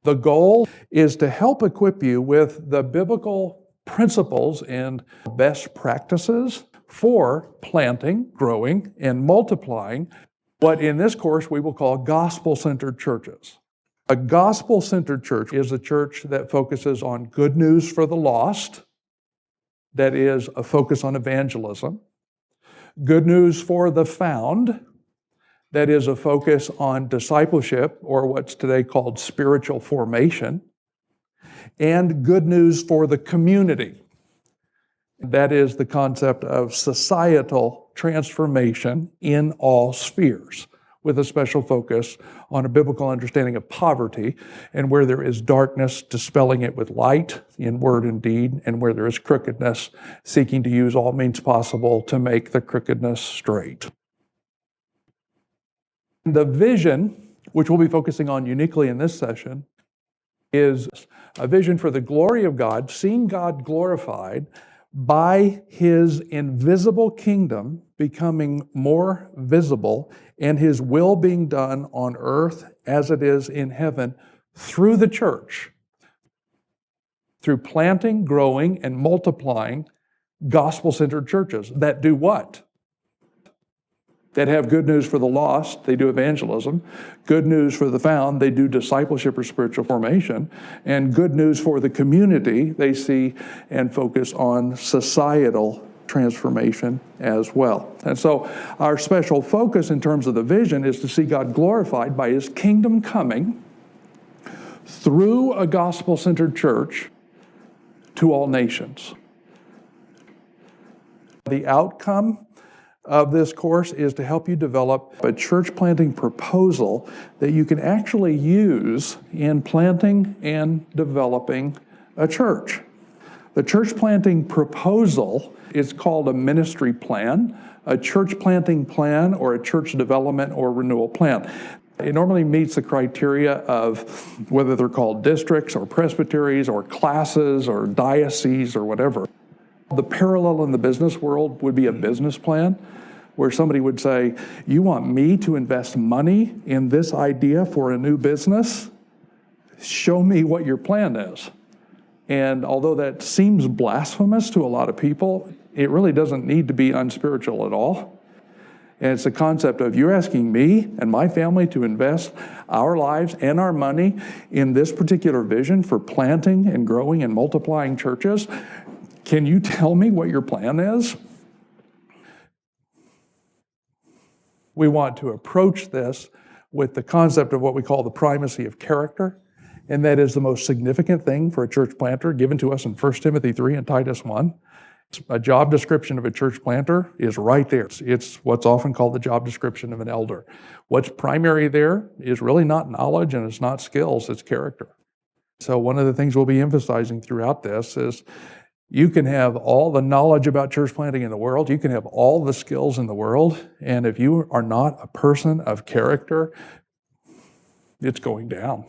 The goal is to help equip you with the biblical principles and best practices for planting, growing, and multiplying what in this course we will call gospel-centered churches. A gospel-centered church is a church that focuses on good news for the lost, that is a focus on evangelism, good news for the found, that is a focus on discipleship, or what's today called spiritual formation, and good news for the community. That is the concept of societal transformation in all spheres, with a special focus on a biblical understanding of poverty, and where there is darkness, dispelling it with light in word and deed, and where there is crookedness, seeking to use all means possible to make the crookedness straight. The vision, which we'll be focusing on uniquely in this session, is a vision for the glory of God, seeing God glorified by His invisible kingdom becoming more visible and His will being done on earth as it is in heaven through the church, through planting, growing, and multiplying gospel-centered churches that do what? That have good news for the lost, they do evangelism. Good news for the found, they do discipleship or spiritual formation. And good news for the community, they see and focus on societal transformation as well. And so our special focus in terms of the vision is to see God glorified by His kingdom coming through a gospel-centered church to all nations. The outcome of this course is to help you develop a church planting proposal that you can actually use in planting and developing a church. The church planting proposal is called a ministry plan, a church planting plan, or a church development or renewal plan. It normally meets the criteria of whether they're called districts or presbyteries or classes or dioceses or whatever. The parallel in the business world would be a business plan, where somebody would say, you want me to invest money in this idea for a new business? Show me what your plan is. And although that seems blasphemous to a lot of people, it really doesn't need to be unspiritual at all. And it's the concept of you're asking me and my family to invest our lives and our money in this particular vision for planting and growing and multiplying churches. Can you tell me what your plan is? We want to approach this with the concept of what we call the primacy of character, and that is the most significant thing for a church planter given to us in 1 Timothy 3 and Titus 1. A job description of a church planter is right there. It's what's often called the job description of an elder. What's primary there is really not knowledge and it's not skills, it's character. So one of the things we'll be emphasizing throughout this is you can have all the knowledge about church planting in the world, you can have all the skills in the world, and if you are not a person of character, it's going down.